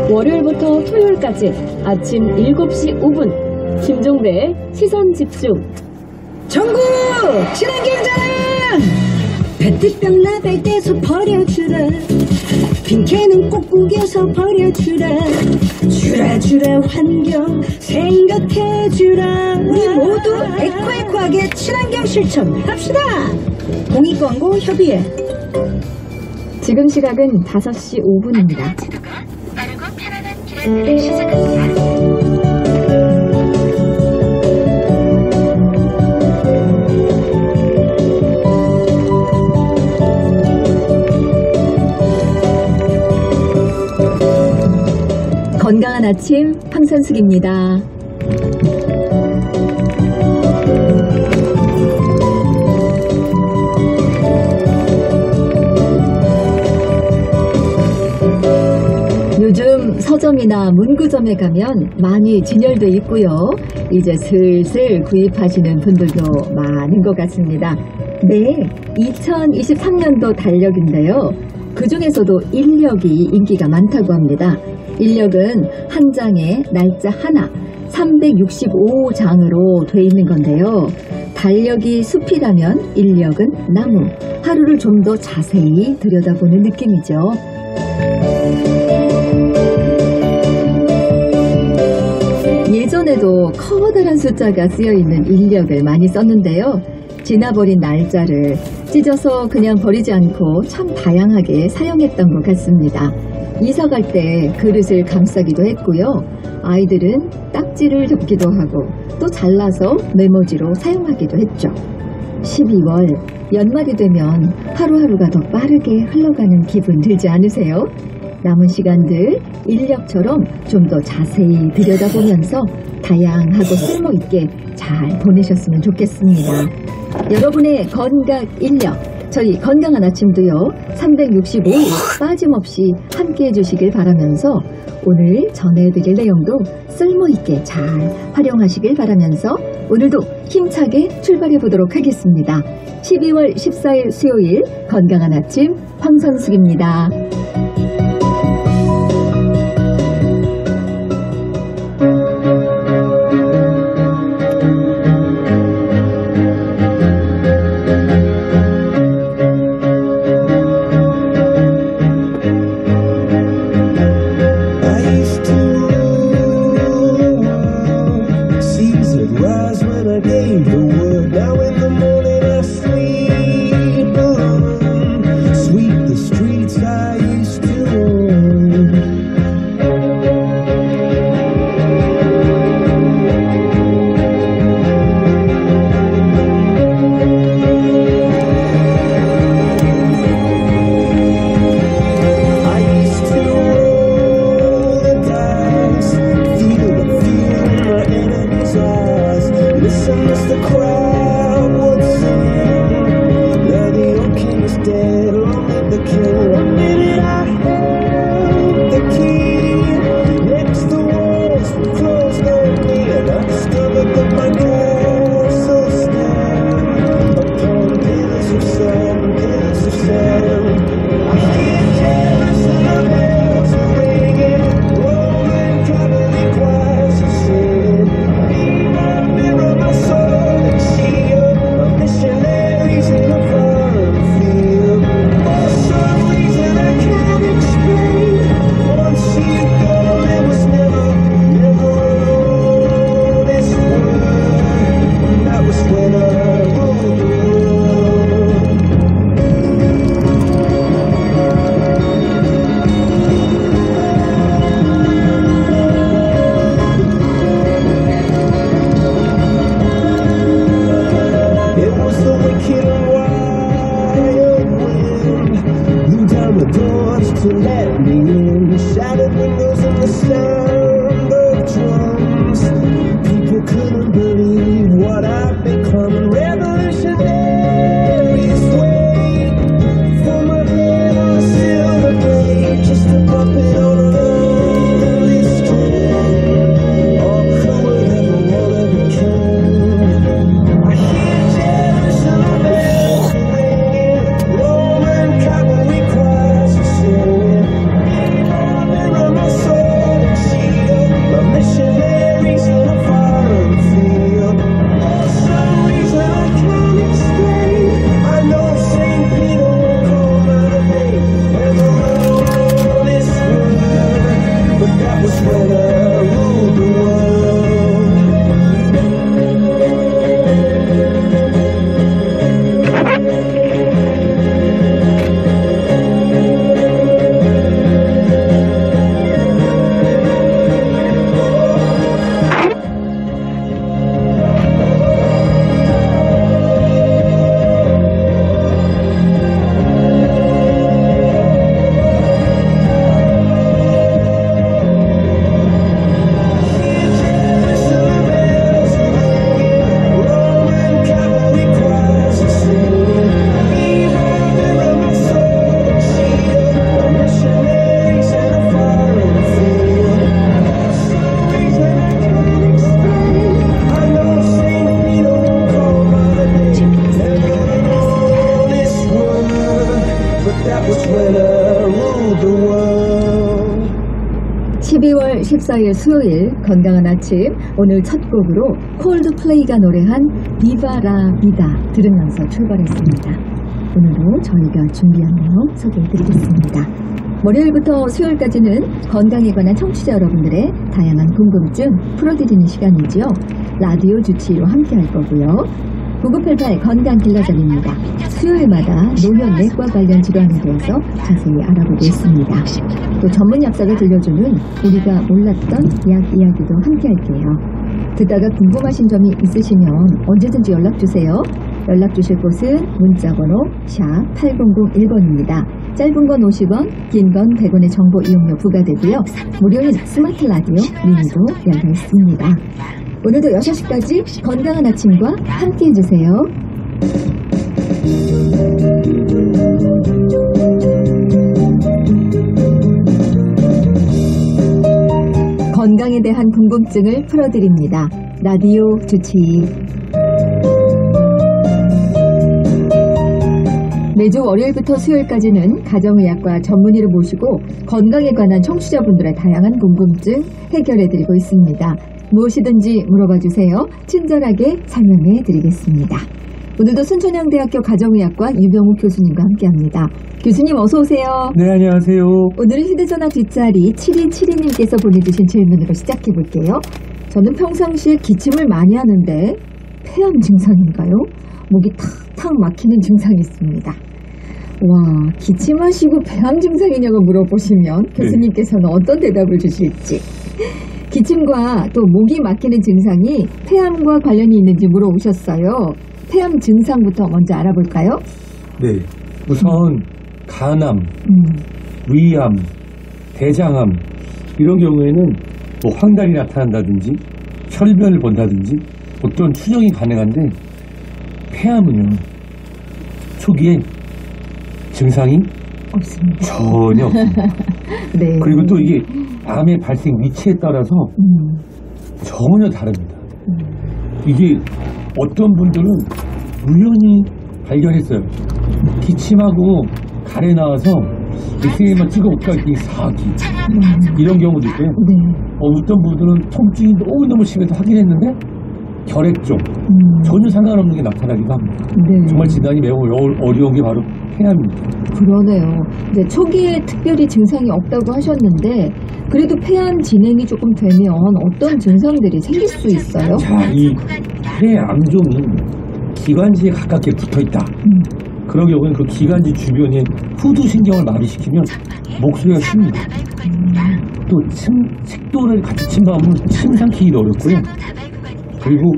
월요일부터 토요일까지 아침 7시 5분 김종배의 시선집중. 전국 친환경자랑 페트병 라벨 떼서 버려주라. 빈캔은 꼭 구겨서 버려주라. 주라 환경 생각해주라. 우리 모두 에코에코하게 친환경 실천합시다. 공익광고 협의회. 지금 시각은 5시 5분입니다. 빠르고 편안한 길을 시작합니다. 건강한 아침 황선숙입니다. 요즘 서점이나 문구점에 가면 많이 진열돼 있고요. 이제 슬슬 구입하시는 분들도 많은 것 같습니다. 네, 2023년도 달력인데요. 그중에서도 인력이 인기가 많다고 합니다. 인력은 한 장에 날짜 하나 365장으로 돼 있는 건데요. 달력이 숲이라면 인력은 나무. 하루를 좀 더 자세히 들여다보는 느낌이죠. 예전에도 커다란 숫자가 쓰여있는 인력을 많이 썼는데요. 지나버린 날짜를 찢어서 그냥 버리지 않고 참 다양하게 사용했던 것 같습니다. 이사 갈 때 그릇을 감싸기도 했고요. 아이들은 딱지를 접기도 하고 또 잘라서 메모지로 사용하기도 했죠. 12월 연말이 되면 하루하루가 더 빠르게 흘러가는 기분 들지 않으세요? 남은 시간들 인력처럼 좀 더 자세히 들여다보면서 다양하고 쓸모있게 잘 보내셨으면 좋겠습니다. 여러분의 건강 인력, 저희 건강한 아침도요 365일 빠짐없이 함께 해주시길 바라면서 오늘 전해드릴 내용도 쓸모있게 잘 활용하시길 바라면서 오늘도 힘차게 출발해 보도록 하겠습니다. 12월 14일 수요일 건강한 아침 황선숙입니다. 14일 수요일 건강한 아침, 오늘 첫 곡으로 콜드플레이가 노래한 비바라 비다 들으면서 출발했습니다. 오늘도 저희가 준비한 내용 소개해드리겠습니다. 월요일부터 수요일까지는 건강에 관한 청취자 여러분들의 다양한 궁금증 풀어드리는 시간이지요. 라디오 주치의로 함께할 거고요. 9988 건강길라잡입니다. 수요일마다 노현 내과 관련 질환에 대해서 자세히 알아보고 있습니다. 또 전문 약사가 들려주는 우리가 몰랐던 약 이야기도 함께 할게요. 듣다가 궁금하신 점이 있으시면 언제든지 연락주세요. 연락 주실 곳은 문자번호 샵 8001번입니다. 짧은 건 50원, 긴 건 100원의 정보 이용료 부과되고요. 무료인 스마트 라디오 미니도 열려 있습니다. 오늘도 6시까지 건강한 아침과 함께 해주세요. 건강에 대한 궁금증을 풀어드립니다. 라디오 주치의. 매주 월요일부터 수요일까지는 가정의학과 전문의를 모시고 건강에 관한 청취자분들의 다양한 궁금증 해결해드리고 있습니다. 무엇이든지 물어봐주세요. 친절하게 설명해드리겠습니다. 오늘도 순천향대학교 가정의학과 유병욱 교수님과 함께합니다. 교수님 어서 오세요. 네, 안녕하세요. 오늘은 휴대전화 뒷자리 7272님께서 보내주신 질문으로 시작해볼게요. 저는 평상시에 기침을 많이 하는데 폐암 증상인가요? 목이 탁탁 막히는 증상이 있습니다. 와, 기침하시고 폐암 증상이냐고 물어보시면 교수님께서는 어떤 대답을 주실지. 기침과 또 목이 막히는 증상이 폐암과 관련이 있는지 물어보셨어요. 폐암 증상부터 먼저 알아볼까요? 네, 우선 간암, 위암, 대장암 이런 경우에는 뭐 황달이 나타난다든지 혈변을 본다든지 어떤 추정이 가능한데 폐암은요 초기에 증상이 없습니다. 전혀 없습니다. 네. 그리고 또 이게 암의 발생 위치에 따라서 전혀 다릅니다. 이게 어떤 분들은 우연히 발견했어요. 기침하고 가래 나와서 엑스레이만 찍어볼까 했더니 사기 이런 경우도 있고요. 네. 어떤 분들은 통증이 너무너무 심해서 확인했는데 결핵종 전혀 상관없는 게 나타나기도 합니다. 네. 정말 진단이 매우 어려운 게 바로 폐암입니다. 그러네요. 이제 초기에 특별히 증상이 없다고 하셨는데 그래도 폐암 진행이 조금 되면 어떤 증상들이 생길 수 있어요? 자, 이 폐암종이 기관지에 가깝게 붙어있다. 그런 경우에는 그 기관지 주변에 후두신경을 마비시키면 목소리가 쉽니다. 또 식도를 같이 침범하면 침 삼키기도 어렵고요. 그리고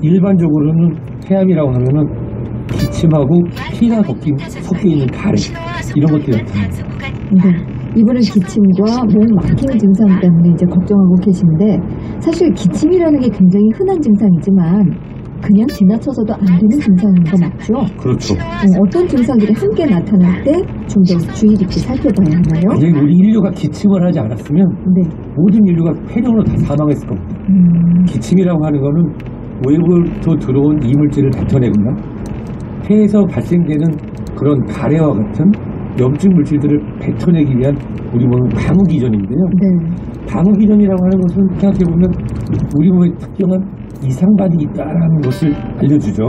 일반적으로는 폐암이라고 하면은 기침하고 피가 섞여 있는 가래 이런 것들이 나타납니다. 네. 이분은 기침과 목 막히는 증상 때문에 이제 걱정하고 계신데 사실 기침이라는 게 굉장히 흔한 증상이지만 그냥 지나쳐서도 안 되는 증상인 거 맞죠? 그렇죠. 어떤 증상들이 함께 나타날 때 좀 더 주의 깊게 살펴봐야 하나요? 만약에 우리 인류가 기침을 하지 않았으면 네. 모든 인류가 폐렴으로 다 사망했을 겁니다. 기침이라고 하는 거는 외부로 들어온 이물질을 뱉어내거나 폐에서 발생되는 그런 가래와 같은 염증 물질들을 뱉어내기 위한 우리 몸의 방어기전인데요. 네. 방어기전이라고 하는 것은 생각해보면 우리 몸에 특정한 이상 반응이 있다는 것을 알려주죠.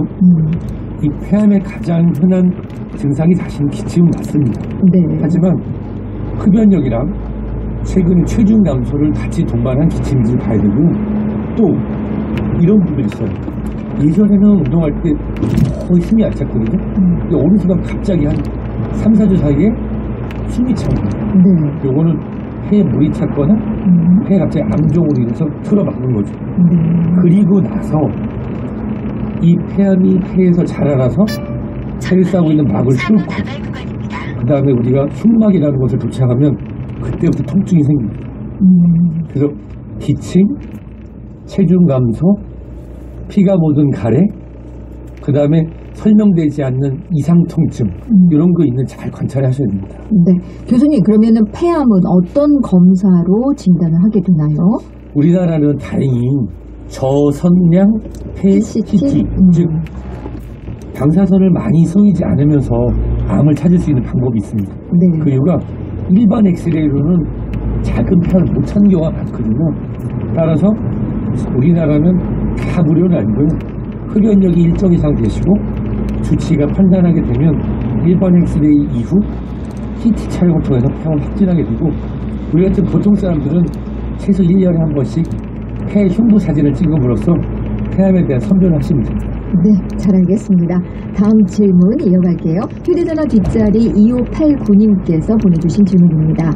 이 폐암의 가장 흔한 증상이 사실 기침은 맞습니다. 네. 하지만 흡연력이랑 최근 체중 감소를 같이 동반한 기침인지를 봐야 되고 또 이런 분들이 있어요. 예전에는 운동할 때 거의 숨이 안 찼거든요. 근데 어느 순간 갑자기 한 3, 4주 사이에 숨이 차고 네. 요거는 폐에 물이 찼거나 폐에 갑자기 암종으로 인해서 틀어막는 거죠. 그리고 나서 이 폐암이 폐에서 자라나서 폐를 싸고 있는 막을 뚫고 그 다음에 우리가 흉막이라는 곳을 도착하면 그때부터 통증이 생깁니다. 그래서 기침, 체중 감소, 피가 묻은 가래, 그 다음에 설명되지 않는 이상 통증 이런 거 있는 잘 관찰하셔야 됩니다. 네. 교수님 그러면은 폐암은 어떤 검사로 진단을 하게 되나요? 우리나라는 다행히 저선량 폐CT 즉 방사선을 많이 쏘이지 않으면서 암을 찾을 수 있는 방법이 있습니다. 네. 그 이유가 일반 엑스레이로는 작은 폐암을 못 찾는 경우가 많거든요. 따라서 우리나라는 다 무료는 아니고요. 흡연력이 일정 이상 되시고 주치의가 판단하게 되면 일반 엑스레이 이후 CT 촬영을 통해서 폐암을 확진하게 되고, 우리 같은 보통 사람들은 최소 1년에 한 번씩 폐 흉부 사진을 찍음으로써 폐암에 대한 선별을 하시면 됩니다. 네, 잘 알겠습니다. 다음 질문 이어갈게요. 휴대전화 뒷자리 2589님께서 보내주신 질문입니다.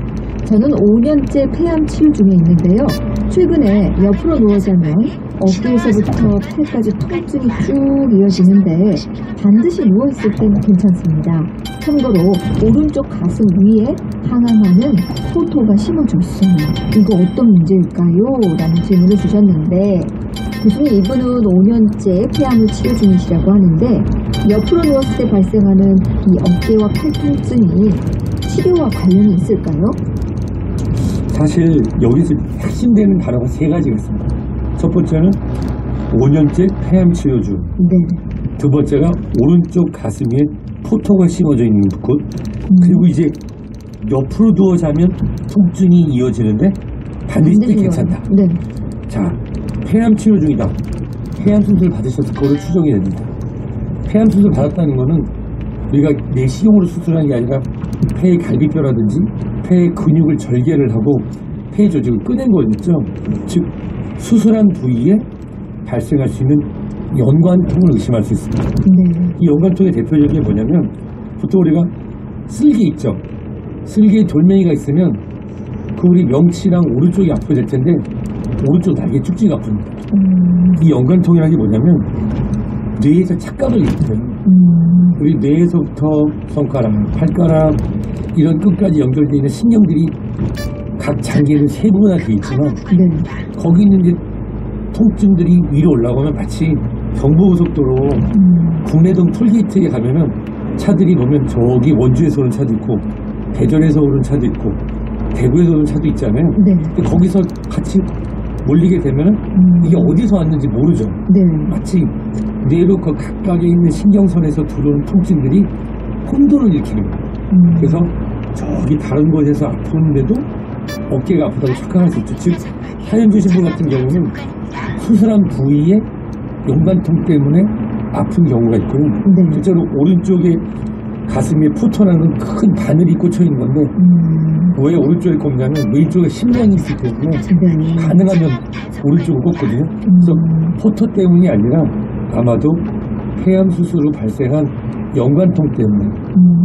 저는 5년째 폐암 치료 중에 있는데요. 최근에 옆으로 누워 자면 어깨에서부터 팔까지 통증이 쭉 이어지는데 반드시 누워있을 땐 괜찮습니다. 참고로 오른쪽 가슴 위에 항암하는 포토가 심어져 있어요. 이거 어떤 문제일까요? 라는 질문을 주셨는데, 교수님, 이분은 5년째 폐암을 치료 중이시라고 하는데 옆으로 누웠을 때 발생하는 이 어깨와 팔 통증이 치료와 관련이 있을까요? 사실 여기서 핵심되는 단어가 세 가지가 있습니다. 첫 번째는 5년째 폐암 치료 중. 네. 두 번째가 오른쪽 가슴에 포토가 심어져 있는 곳. 그리고 이제 옆으로 누워 자면 통증이 이어지는데 반드시 괜찮다. 네. 자, 폐암 치료 중이다. 폐암 수술 받으셔서 그거를 추정이 됩니다. 폐암 수술 받았다는 거는 우리가 내시경으로 수술하는 게 아니라 폐의 갈비뼈라든지 폐의 근육을 절개를 하고 폐 조직을 꺼낸 거였죠. 즉 수술한 부위에 발생할 수 있는 연관통을 의심할 수 있습니다. 네. 이 연관통의 대표적인 게 뭐냐면, 보통 우리가 쓸개 있죠. 쓸개에 돌멩이가 있으면 그 우리 명치랑 오른쪽이 아프게 될 텐데 오른쪽 날개 쭉지가 아픕니다. 이 연관통이라는 게 뭐냐면 뇌에서 착각을 일으켜요. 우리 뇌에서부터 손가락, 발가락 이런 끝까지 연결되어 있는 신경들이 각 장기에는 세 부분나 되어 있지만 네. 거기 있는 이제 통증들이 위로 올라가면 마치 경부고속도로 국내동 톨게이트에 가면은 차들이 보면 저기 원주에서 오는 차도 있고 대전에서 오는 차도 있고 대구에서 오는 차도 있잖아요. 네. 근데 거기서 같이 몰리게 되면 이게 어디서 왔는지 모르죠. 네. 마치 뇌로 그 각각에 있는 신경선에서 들어오는 통증들이 혼돈을 일으키는 거예요. 그래서 저기 다른 곳에서 아픈데도 어깨가 아프다고 착각할 수 있죠. 즉 하현주 신부 같은 경우는 수술한 부위에 연관통 때문에 아픈 경우가 있고요. 네. 실제로 오른쪽에 가슴에 포토라는 큰 바늘이 꽂혀 있는 건데 왜 오른쪽에 꼽냐면 왼쪽에 심장이 있기 때문에 네. 가능하면 오른쪽을 꽂거든요. 그래서 포토 때문이 아니라 아마도 폐암 수술 후 발생한 연관통 때문에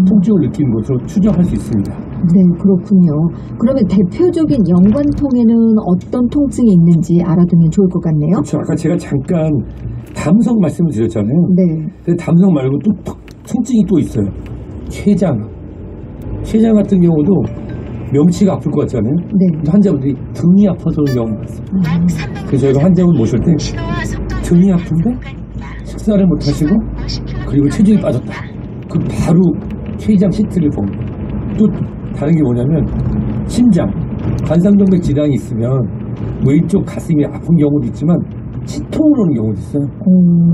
통증을 느끼는 것으로 추정할 수 있습니다. 네, 그렇군요. 그러면 대표적인 연관통에는 어떤 통증이 있는지 알아두면 좋을 것 같네요. 그렇죠. 아까 제가 잠깐 담성 말씀을 드렸잖아요. 네. 근데 담성 말고 또 통증이 또 있어요. 췌장. 췌장 같은 경우도 명치가 아플 것 같잖아요. 네. 환자분들이 등이 아파서 오는 경우가 많습니다. 그래서 저희가 환자분 모실 때 등이 아픈데 식사를 못 하시고 그리고 체중이 빠졌다. 그 바로 췌장 CT를 봅니다. 또 다른 게 뭐냐면 심장, 관상동맥 질환이 있으면 왼쪽 가슴이 아픈 경우도 있지만 치통으로 오는 경우도 있어요.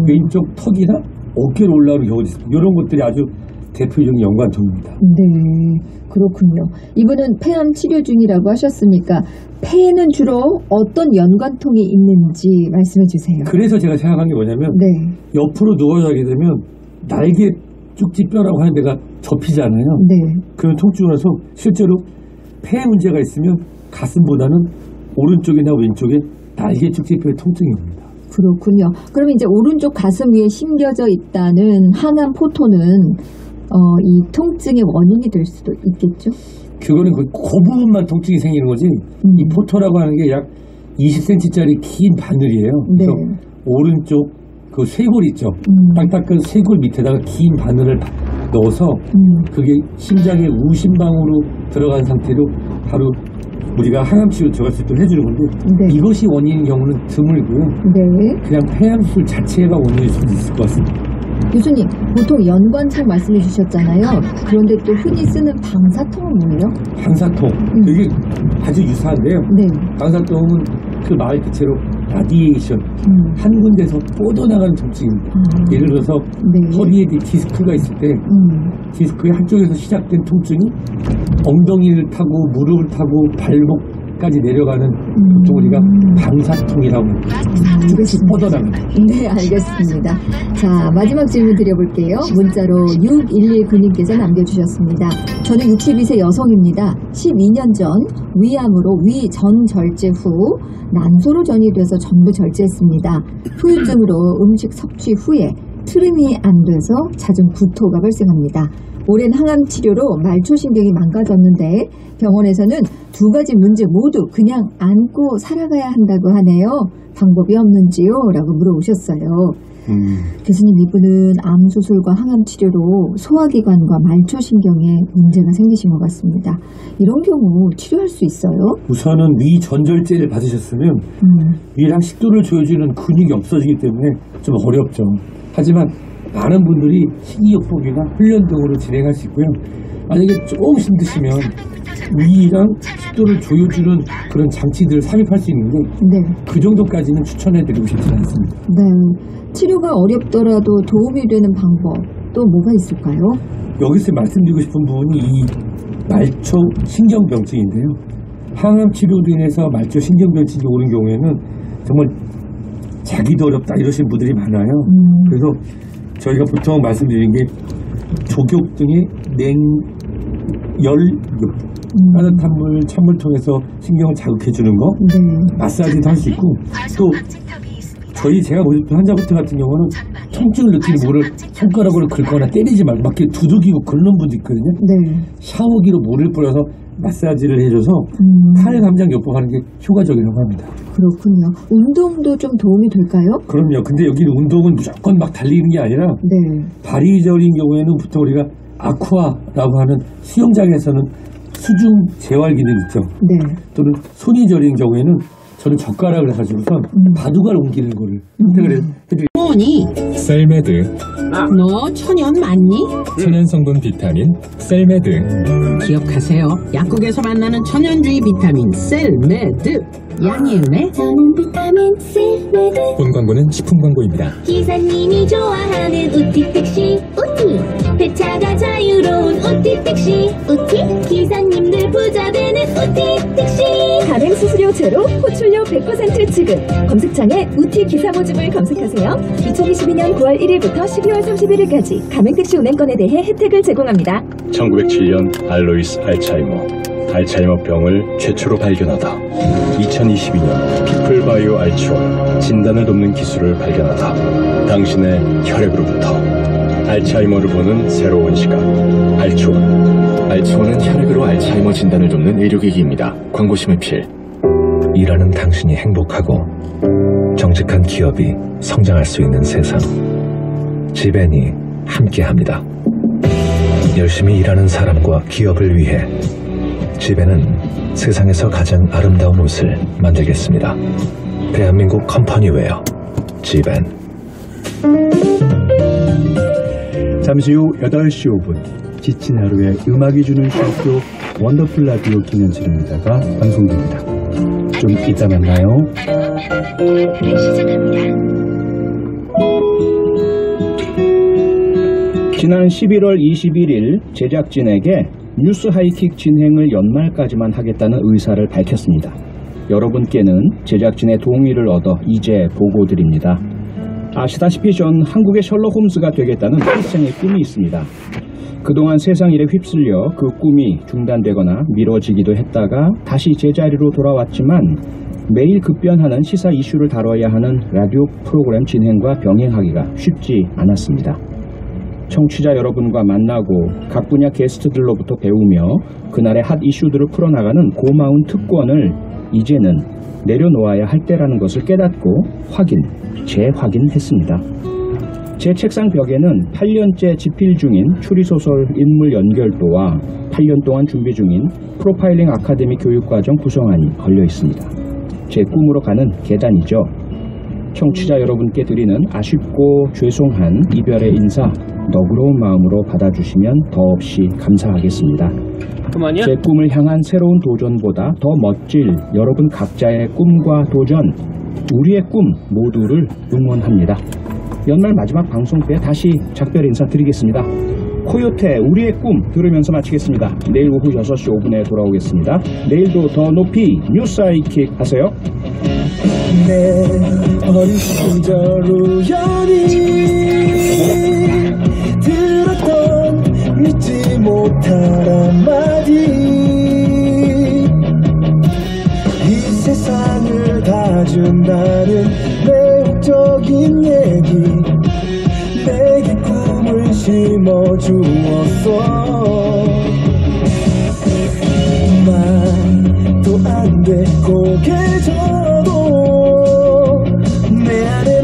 왼쪽 턱이나 어깨로 올라오는 경우도 있습니다. 이런 것들이 아주 대표적인 연관통입니다. 네, 그렇군요. 이분은 폐암 치료 중이라고 하셨으니까 폐에는 주로 어떤 연관통이 있는지 말씀해 주세요. 그래서 제가 생각한 게 뭐냐면 네. 옆으로 누워자게 되면 날개 쭉지뼈라고 하는 데가 접히잖아요. 네. 그런 통증을 해서 실제로 폐에 문제가 있으면 가슴보다는 오른쪽이나 왼쪽에 날개 쭉지뼈에 통증이 옵니다. 그렇군요. 그러면 이제 오른쪽 가슴 위에 심겨져 있다는 항암 포토는 이 통증의 원인이 될 수도 있겠죠? 그거는 그 부분만 통증이 생기는 거지 이 포토라고 하는 게 약 20cm짜리 긴 바늘이에요. 그래서 네. 오른쪽 그 쇄골 있죠. 딱딱한 쇄골 밑에다가 긴 바늘을 넣어서 그게 심장의 우심방으로 들어간 상태로 바로 우리가 항암 치료 들어갈 수 있도록 해주는 건데 네. 이것이 원인인 경우는 드물고요. 네. 그냥 폐암 수술 자체가 원인일 수도 있을 것 같습니다. 교수님, 보통 연관통 말씀해 주셨잖아요. 그런데 또 흔히 쓰는 방사통은 뭐예요? 방사통 이게 아주 유사한데요. 네. 방사통은 그 말 그대로 라디에이션 한 군데서 뻗어나가는 통증입니다. 예를 들어서 네. 허리에 디스크가 있을 때 디스크의 한쪽에서 시작된 통증이 엉덩이를 타고 무릎을 타고 발목까지 내려가는 보통 우리가 방사통이라고 쭉 뻗어나갑니다. 네, 알겠습니다. 자, 마지막 질문 드려볼게요. 문자로 6119님께서 남겨주셨습니다. 저는 62세 여성입니다. 12년 전 위암으로 위 전절제 후 난소로 전이돼서 전부 절제했습니다. 후유증으로 음식 섭취 후에 트림이 안 돼서 잦은 구토가 발생합니다. 오랜 항암 치료로 말초신경이 망가졌는데 병원에서는 두 가지 문제 모두 그냥 안고 살아가야 한다고 하네요. 방법이 없는지요? 라고 물어오셨어요. 교수님, 이분은 암수술과 항암치료로 소화기관과 말초신경에 문제가 생기신 것 같습니다. 이런 경우 치료할 수 있어요? 우선은 위 전절제를 받으셨으면 위랑 식도를 조여주는 근육이 없어지기 때문에 좀 어렵죠. 하지만 많은 분들이 식이요법이나 훈련 등으로 진행할 수 있고요. 만약에 조금 힘드시면 위랑 식도를 조여주는 그런 장치들을 삽입할 수 있는데 네. 그 정도까지는 추천해드리고 싶지 않습니다. 네. 치료가 어렵더라도 도움이 되는 방법 또 뭐가 있을까요? 여기서 말씀드리고 싶은 부분이 이 말초 신경병증인데요. 항암 치료로 인해서 말초 신경병증이 오는 경우에는 정말 자기도 어렵다 이러신 분들이 많아요. 그래서 저희가 보통 말씀드리는 게 족욕 등의 열욕, 따뜻한 물, 찬물 통해서 신경을 자극해주는 거, 마사지도 할 수 있고, 또 제가 모집한 환자분들 같은 경우는 통증을 느끼는 모를 손가락으로 긁거나 때리지 말고 막 이렇게 두들기고 긁는 분도 있거든요. 네. 샤워기로 물을 뿌려서 마사지를 해줘서 탈감장요법 하는 게 효과적이라고 합니다. 그렇군요. 운동도 좀 도움이 될까요? 그럼요. 근데 여기는 운동은 무조건 막 달리는 게 아니라 네. 발이 저린 경우에는 보통 우리가 아쿠아라고 하는 수영장에서는 수중 재활 기능 있죠. 네. 또는 손이 저린 경우에는 저는 젓가락을 가지고선 바둑알 옮기는 거를 선택을 해드리고. 뭐니? 셀메드. 너 천연 맞니? 천연 성분 비타민 셀메드. 기억하세요. 약국에서 만나는 천연주의 비타민 셀메드. 양이은의 저는 비타민 셀메드. 본 광고는 식품 광고입니다. 기사님이 좋아하는 우티 택시 우티. 배차가 자유로운 우티 택시 우티. 기사님들 부자 되는 우티 택시. 가맹 수수료 제로, 호출료 100% 지급. 검색창에 우티 기사 모집을 검색하세요. 2022년 9월 1일부터 12월 31일까지 가맹택시 운행권에 대해 혜택을 제공합니다. 1907년 알로이스 알츠하이머병을 최초로 발견하다. 2022년 피플바이오 알츠온 진단을 돕는 기술을 발견하다. 당신의 혈액으로부터 알츠하이머를 보는 새로운 시각. 알츠온은 혈액으로 알츠하이머 진단을 돕는 의료기기입니다. 광고심의 필. 일하는 당신이 행복하고 정직한 기업이 성장할 수 있는 세상. 지벤이 함께합니다. 열심히 일하는 사람과 기업을 위해 지벤은 세상에서 가장 아름다운 옷을 만들겠습니다. 대한민국 컴퍼니웨어 지벤. 잠시 후 8시 5분 지친 하루에 음악이 주는 쉼표 원더풀 라디오 김현철입니다가 방송됩니다. 좀 이따 만나요. 지난 11월 21일 제작진에게 뉴스 하이킥 진행을 연말까지만 하겠다는 의사를 밝혔습니다. 여러분께는 제작진의 동의를 얻어 이제 보고드립니다. 아시다시피 전 한국의 셜록 홈즈가 되겠다는 필생의 꿈이 있습니다. 그동안 세상 일에 휩쓸려 그 꿈이 중단되거나 미뤄지기도 했다가 다시 제자리로 돌아왔지만 매일 급변하는 시사 이슈를 다뤄야 하는 라디오 프로그램 진행과 병행하기가 쉽지 않았습니다. 청취자 여러분과 만나고 각 분야 게스트들로부터 배우며 그날의 핫 이슈들을 풀어나가는 고마운 특권을 이제는 내려놓아야 할 때라는 것을 깨닫고 재확인했습니다. 제 책상 벽에는 8년째 집필 중인 추리소설 인물 연결도와 8년 동안 준비 중인 프로파일링 아카데미 교육과정 구성안이 걸려 있습니다. 제 꿈으로 가는 계단이죠. 청취자 여러분께 드리는 아쉽고 죄송한 이별의 인사 너그러운 마음으로 받아주시면 더없이 감사하겠습니다. 그만이야? 제 꿈을 향한 새로운 도전보다 더 멋질 여러분 각자의 꿈과 도전, 우리의 꿈 모두를 응원합니다. 연말 마지막 방송 때 다시 작별 인사 드리겠습니다. 코요태 우리의 꿈 들으면서 마치겠습니다. 내일 오후 6시 5분에 돌아오겠습니다. 내일도 더 높이 뉴스 하이킥 하세요. 내 어린 시절 우연히 들었던 믿지 못할 한마디 이 세상을 다 준다는 매혹적인 얘기 내게 꿈을 심어주었어. 말도 안 돼 고개져도 내 안에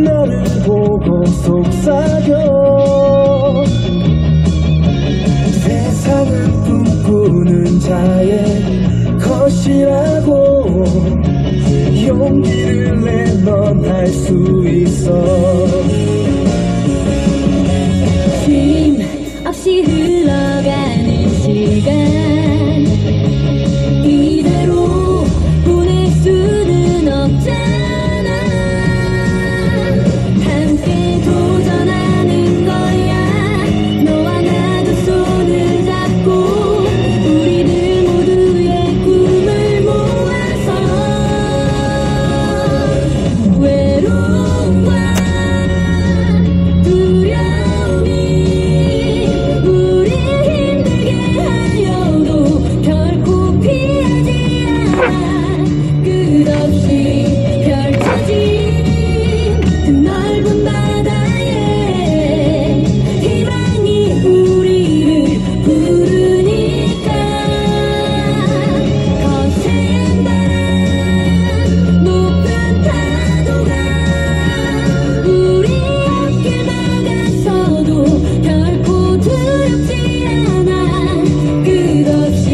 나를 보고 속삭여. 세상을 꿈꾸는 자의 것이라고 용기를 내 넌 할 수 있어. 쉼 없이 흘러가는 시간 이대로 보낼 수는 없잖아. 함께 도전하는 거야. 너와 나도 손을 잡고 우리들 모두의 꿈을 모아서 외로움과 두려움이 우리 힘들게 하여도 결코 피하지 않아. 끝없이 펼쳐진 그 넓은 바다에 희망이 우리를 부르니까 거센 바람 높은 파도가 우리 어깨 막아서도 결코 두렵지 않아. 끝없이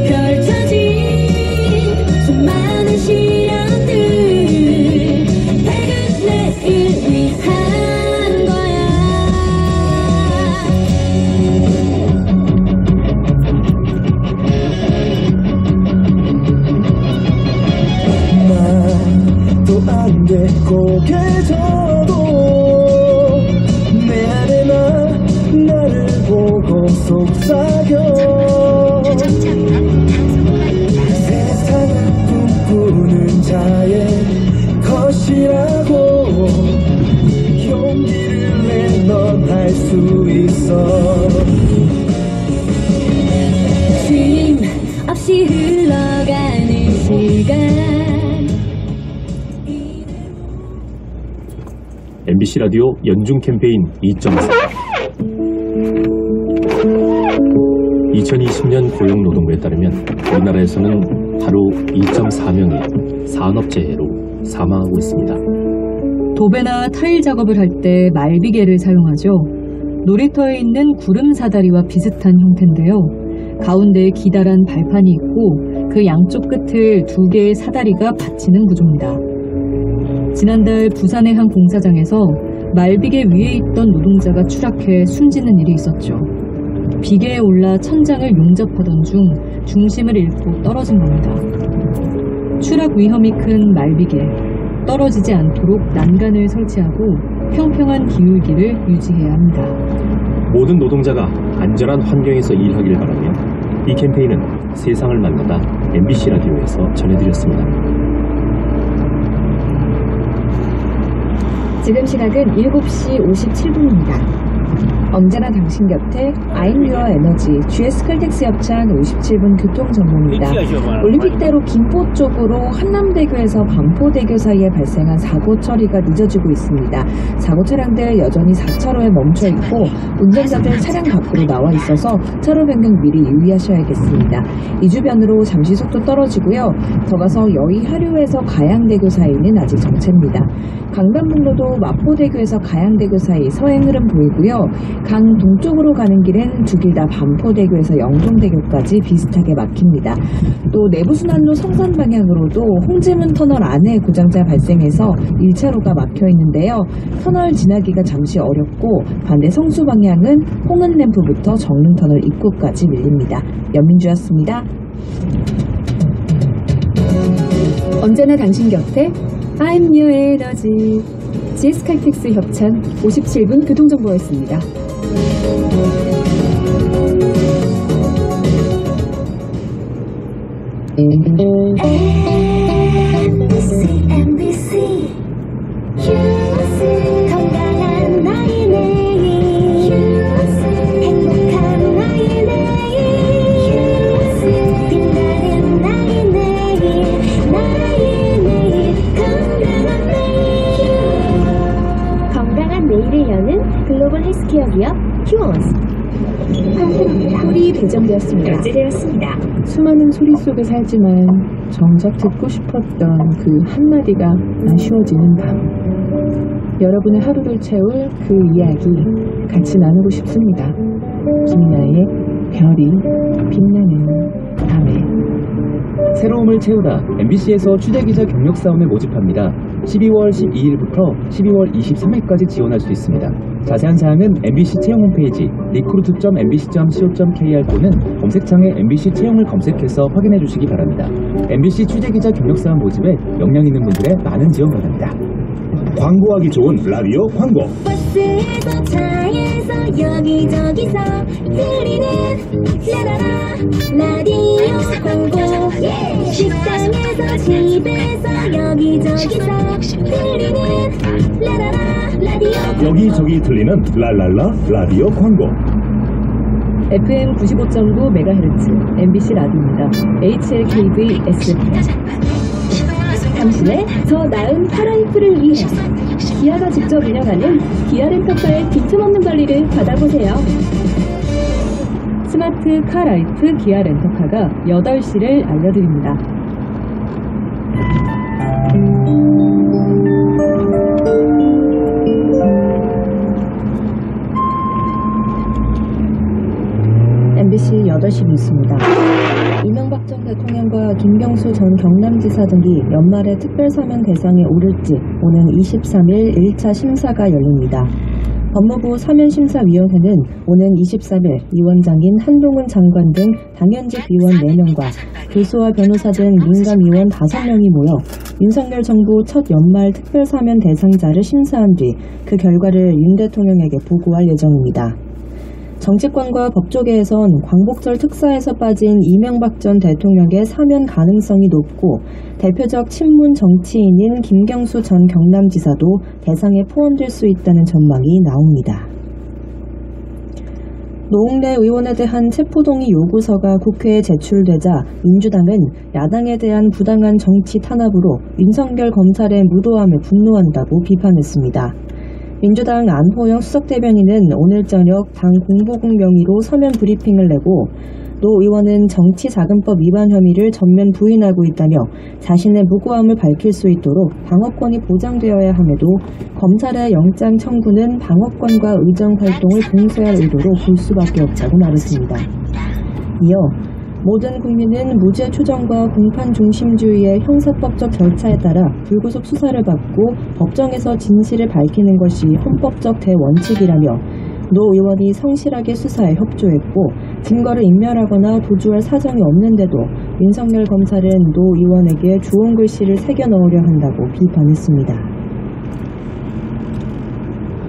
펼쳐진 수많은 시련들 밝은 내일 위한 거야. 말도 안 돼 고개져도 내 안에 나를 보고 속삭여. 세상을 꿈꾸는 자의 것이라고 용기를 내 넌 할 수 있어. 쉼 없이 흘러가는 시간 MBC 라디오 연중 캠페인 2.4 2020년 고용노동부에 따르면 우리나라에서는 하루 2.4명이 산업재해로 사망하고 있습니다. 도배나 타일 작업을 할 때 말비계를 사용하죠. 놀이터에 있는 구름 사다리와 비슷한 형태인데요. 가운데에 기다란 발판이 있고 그 양쪽 끝을 두 개의 사다리가 받치는 구조입니다. 지난달 부산의 한 공사장에서 말비계 위에 있던 노동자가 추락해 숨지는 일이 있었죠. 비계에 올라 천장을 용접하던 중 중심을 잃고 떨어진 겁니다. 추락 위험이 큰 말비계, 떨어지지 않도록 난간을 설치하고 평평한 기울기를 유지해야 합니다. 모든 노동자가 안전한 환경에서 일하길 바라며 이 캠페인은 세상을 만나다 MBC 라디오에서 전해드렸습니다. 지금 시각은 7시 57분입니다. 언제나 당신 곁에 아임유어 에너지 GS 칼텍스 협찬 57분 교통정보입니다. 올림픽대로 김포 쪽으로 한남대교에서 반포대교 사이에 발생한 사고 처리가 늦어지고 있습니다. 사고 차량들 여전히 4차로에 멈춰있고 운전자들 차량 밖으로 나와 있어서 차로 변경 미리 유의하셔야겠습니다. 이주변으로 잠시 속도 떨어지고요. 더 가서 여의 하류에서 가양대교 사이는 아직 정체입니다. 강변북로도 마포대교에서 가양대교 사이 서행 흐름 보이고요. 강 동쪽으로 가는 길은 두 길 다 반포대교에서 영종대교까지 비슷하게 막힙니다. 또 내부순환로 성산 방향으로도 홍지문 터널 안에 고장자 발생해서 1차로가 막혀 있는데요. 터널 지나기가 잠시 어렵고 반대 성수 방향은 홍은램프부터 정릉터널 입구까지 밀립니다. 연민주였습니다. 언제나 당신 곁에 I'm Your Energy GS 칼텍스 협찬 57분 교통정보였습니다. MBC 휴스 건강한 나의 내일 휴스 행복한 나의 내일 휴스 빛나는 나의 내일 건강한 내일 건강한 내일을 여는 글로벌 헬스케어 기업 휴어스 꿀이 배정되었습니다. 결제되었습니다. 수많은 소리 속에 살지만 정작 듣고 싶었던 그 한마디가 아쉬워지는 밤. 여러분의 하루를 채울 그 이야기 같이 나누고 싶습니다. 김나의 별이 빛나는 밤에. 새로움을 채우다 MBC에서 취재기자 경력사원을 모집합니다. 12월 12일부터 12월 23일까지 지원할 수 있습니다. 자세한 사항은 MBC 채용 홈페이지 recruit.mbc.co.kr 또는 검색창에 MBC 채용을 검색해서 확인해 주시기 바랍니다. MBC 취재기자 경력사원 모집에 역량 있는 분들의 많은 지원 바랍니다. 광고하기 좋은 라디오 광고. 버스에서 차에서 여기저기서 들리는 라라라 라디오 광고 식당에서 집에서 여기저기서 들리는 라라라 라디오 여기저기 들리는 랄랄라 라디오 광고. FM 95.9MHz MBC 라디오입니다. HLKV SF. 당신의 더 나은 카라이프를 위해 기아가 직접 운영하는 기아렌터카의 빈틈없는 관리를 받아보세요. 스마트 카라이프 기아렌터카가 8시를 알려드립니다. MBC 8시 뉴스입니다. 이명박 전 대통령과 김경수 전 경남지사 등이 연말에 특별사면 대상에 오를지 오는 23일 1차 심사가 열립니다. 법무부 사면심사위원회는 오는 23일 위원장인 한동훈 장관 등 당연직 위원 4명과 교수와 변호사 등 민간위원 5명이 모여 윤석열 정부 첫 연말 특별사면 대상자를 심사한 뒤 그 결과를 윤 대통령에게 보고할 예정입니다. 정치권과 법조계에선 광복절 특사에서 빠진 이명박 전 대통령의 사면 가능성이 높고 대표적 친문 정치인인 김경수 전 경남지사도 대상에 포함될 수 있다는 전망이 나옵니다. 노웅래 의원에 대한 체포동의 요구서가 국회에 제출되자 민주당은 야당에 대한 부당한 정치 탄압으로 윤석열 검찰의 무도함에 분노한다고 비판했습니다. 민주당 안호영 수석대변인은 오늘 저녁 당 공보국 명의로 서면 브리핑을 내고 노 의원은 정치자금법 위반 혐의를 전면 부인하고 있다며 자신의 무고함을 밝힐 수 있도록 방어권이 보장되어야 함에도 검찰의 영장 청구는 방어권과 의정활동을 봉쇄할 의도로 볼 수밖에 없다고 말했습니다. 이어 모든 국민은 무죄 추정과 공판 중심주의의 형사법적 절차에 따라 불구속 수사를 받고 법정에서 진실을 밝히는 것이 헌법적 대원칙이라며 노 의원이 성실하게 수사에 협조했고 증거를 인멸하거나 도주할 사정이 없는데도 윤석열 검찰은 노 의원에게 주홍 글씨를 새겨 넣으려 한다고 비판했습니다.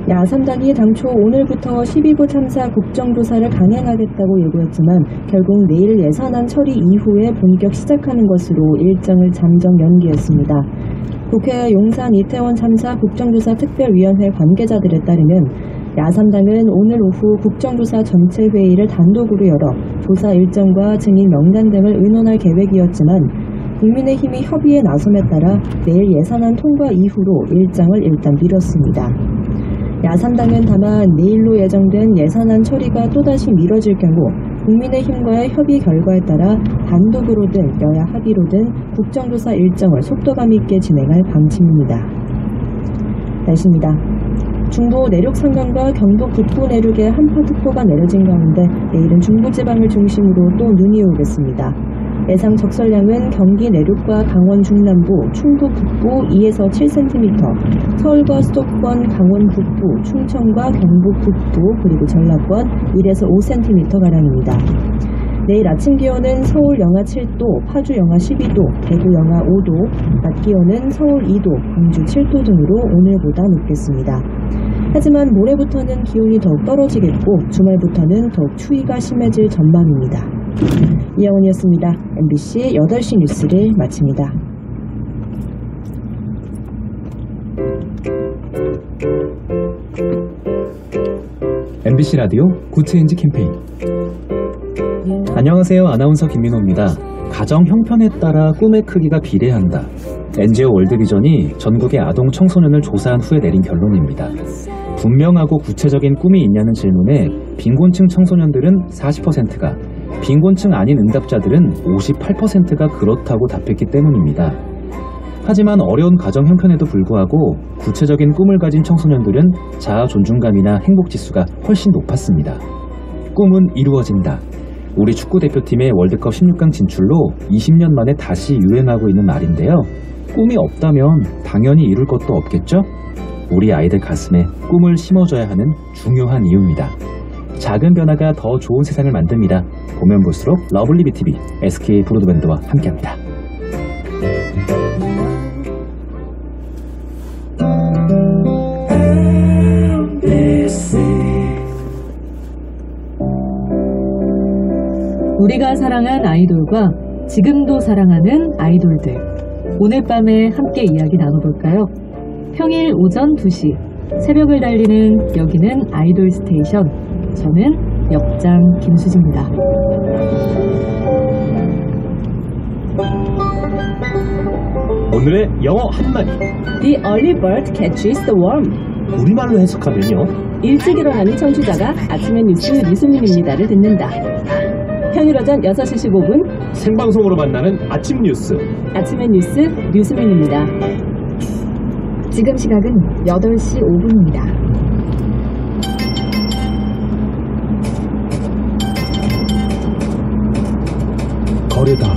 야3당이 당초 오늘부터 12구 참사 국정조사를 강행하겠다고 예고했지만 결국 내일 예산안 처리 이후에 본격 시작하는 것으로 일정을 잠정 연기했습니다. 국회 용산 이태원 참사 국정조사 특별위원회 관계자들에 따르면 야3당은 오늘 오후 국정조사 전체 회의를 단독으로 열어 조사 일정과 증인 명단 등을 의논할 계획이었지만 국민의힘이 협의에 나섬에 따라 내일 예산안 통과 이후로 일정을 일단 미뤘습니다. 야3당은 다만 내일로 예정된 예산안 처리가 또다시 미뤄질 경우 국민의힘과의 협의 결과에 따라 단독으로든 여야 합의로든 국정조사 일정을 속도감 있게 진행할 방침입니다. 날씨입니다. 중부 내륙 산간과 경북 북부 내륙에 한파특보가 내려진 가운데 내일은 중부지방을 중심으로 또 눈이 오겠습니다. 예상 적설량은 경기 내륙과 강원 중남부, 충북 북부 2에서 7cm, 서울과 수도권, 강원 북부, 충청과 경북 북부, 그리고 전라권 1에서 5cm가량입니다. 내일 아침 기온은 서울 영하 7도, 파주 영하 12도, 대구 영하 5도, 낮 기온은 서울 2도, 광주 7도 등으로 오늘보다 높겠습니다. 하지만 모레부터는 기온이 더욱 떨어지겠고 주말부터는 더욱 추위가 심해질 전망입니다. 이영훈이었습니다. MBC 8시 뉴스를 마칩니다. MBC 라디오 구체인지 캠페인. 안녕하세요. 아나운서 김민호입니다. 가정 형편에 따라 꿈의 크기가 비례한다. NGO 월드비전이 전국의 아동 청소년을 조사한 후에 내린 결론입니다. 분명하고 구체적인 꿈이 있냐는 질문에 빈곤층 청소년들은 40%가, 빈곤층 아닌 응답자들은 58%가 그렇다고 답했기 때문입니다. 하지만 어려운 가정 형편에도 불구하고 구체적인 꿈을 가진 청소년들은 자아 존중감이나 행복지수가 훨씬 높았습니다. 꿈은 이루어진다. 우리 축구대표팀의 월드컵 16강 진출로 20년 만에 다시 유행하고 있는 말인데요. 꿈이 없다면 당연히 이룰 것도 없겠죠? 우리 아이들 가슴에 꿈을 심어줘야 하는 중요한 이유입니다. 작은 변화가 더 좋은 세상을 만듭니다. 보면 볼수록 러블리 BTV, SK 브로드밴드와 함께합니다. 우리가 사랑한 아이돌과 지금도 사랑하는 아이돌들. 오늘 밤에 함께 이야기 나눠볼까요? 평일 오전 2시 새벽을 달리는 여기는 아이돌 스테이션. 저는 역장 김수지입니다. 오늘의 영어 한마디. The early bird catches the worm. 우리말로 해석하면요. 일찍 일어나는 청취자가 아침의 뉴스 류수민입니다를 듣는다. 평일 오전 6시 15분 생방송으로 만나는 아침 뉴스. 아침의 뉴스 류수민입니다. 지금 시각은 8시 5분입니다. 거르다.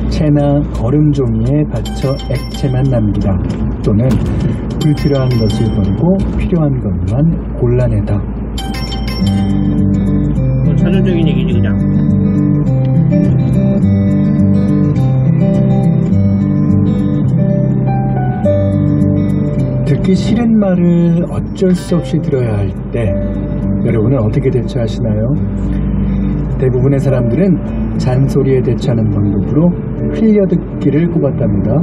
채나 거름 종이에 받쳐 액체만 남기다. 또는 불필요한 것을 버리고 필요한 것만 골라내다. 사전적인 얘기지 그냥. 듣기 싫은 말을 어쩔 수 없이 들어야 할 때 여러분은 어떻게 대처하시나요? 대부분의 사람들은 잔소리에 대처하는 방법으로 흘려듣기를 꼽았답니다.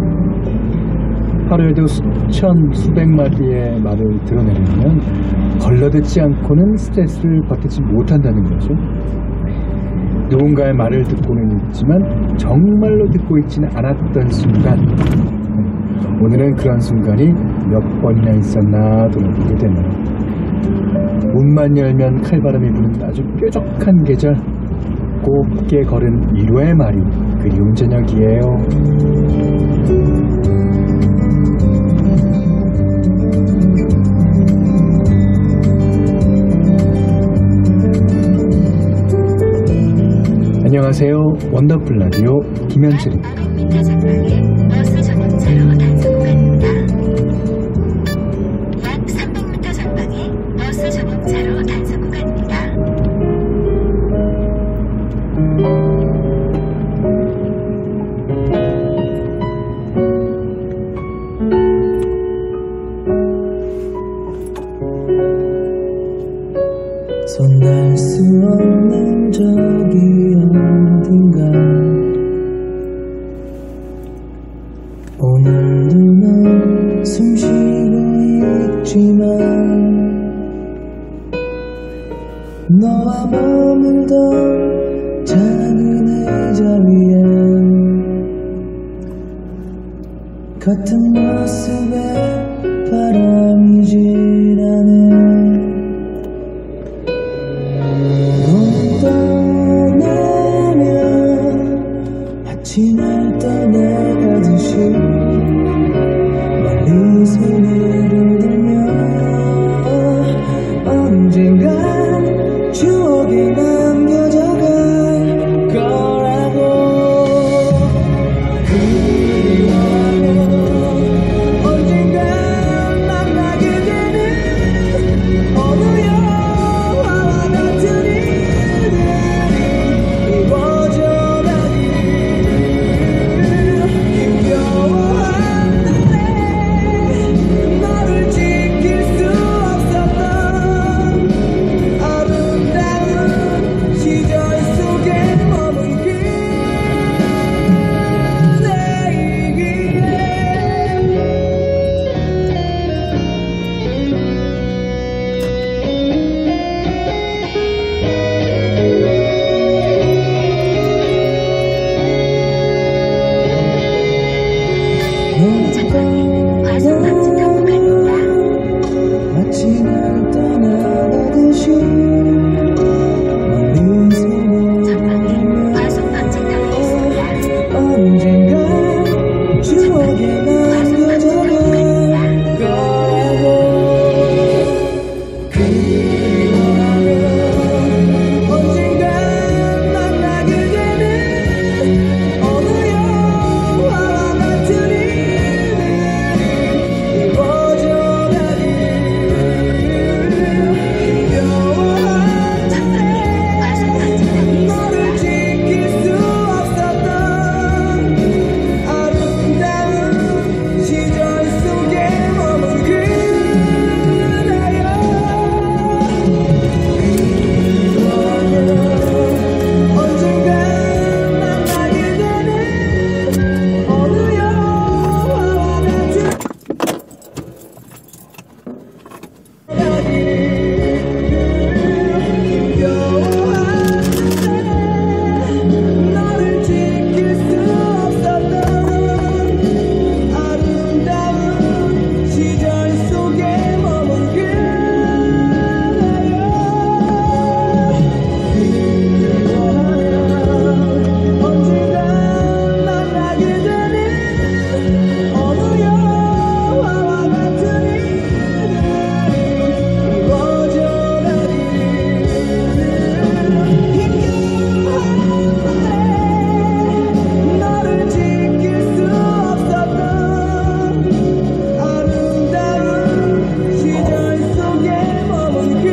하루에도 수백 마디의 말을 드러내려면 걸러듣지 않고는 스트레스를 버티지 못한다는 거죠. 누군가의 말을 듣고는 있지만 정말로 듣고 있지는 않았던 순간, 오늘은 그런 순간이 몇 번이나 있었나 돌아보게 되네요. 문만 열면 칼바람이 부는 아주 뾰족한 계절, 곱게 걸은 1호의 말이 그리운 저녁이에요. 안녕하세요. 원더풀 라디오 김현철입니다. 버스 전용차로 단속 구간입니다. 약 300m 전방에 버스 전용차로 단속 구간입니다. 손 닿을 수 없는 저기 어딘가 오늘도 넌 숨쉬고 있지만 너와 머물던 작은 의자 위에 같은 모습에 바람이 지나네. 아침을 떠나가듯이 멀리 소리를 들며 언젠간 추억이 남겨져갈 거라고. 그리워하며 언젠간 만나게 되는 어느 영화와 같은 일들이 이루어져 너를 지킬 수 없었던 전방에 과속 방지 당구간입니다. 마치 날 떠나가듯이 멀리 전방에 과속 방지 당이 있습니다. 언젠가 추억에 남겨져갈 거라고 그리워하면 언젠가 만나게 되는 어느 영화와 같은 일들이 이루어져가길 너를 지킬 수 없었던 아름다운 시절 속에 머문 그대여 언젠가 만나게 되는 어느 영화와 같은 너를 지킬 수 없었던 아름다운 시절 속에 머문 그대여 언젠가 만나게 되는 어느 영화와 같은 일들이 이루어져가길 너를 지킬 수 없었던 아름다운 시절 속에 머문 그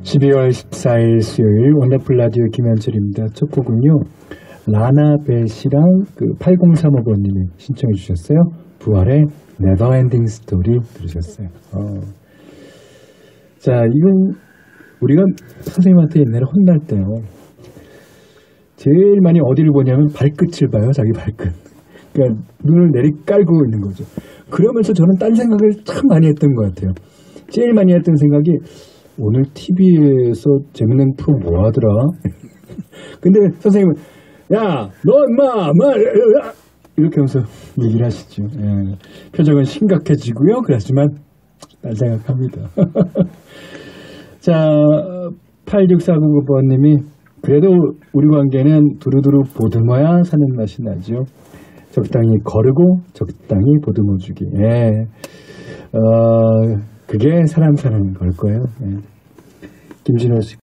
12월 14일 수요일 원더풀 라디오 김현철입니다. 첫 곡은요. 라나벳이랑 8035번님이 신청해 주셨어요. 부활의 네버엔딩 스토리 들으셨어요. 자, 이건 우리가 선생님한테 옛날에 혼날 때요. 제일 많이 어디를 보냐면 발끝을 봐요. 자기 발끝. 그러니까 눈을 내리깔고 있는 거죠. 그러면서 저는 딴 생각을 참 많이 했던 것 같아요. 제일 많이 했던 생각이 오늘 TV에서 재밌는 프로 뭐 하더라? 근데 선생님은 야, 너 인마 이렇게 하면서 얘기를 하시죠. 예. 표정은 심각해지고요. 그렇지만 딴 생각합니다. 자, 86499번님이 그래도 우리 관계는 두루두루 보듬어야 사는 맛이 나죠. 적당히 거르고 적당히 보듬어주기. 예. 그게 사람 사는 걸 거예요. 예. 김진호 씨.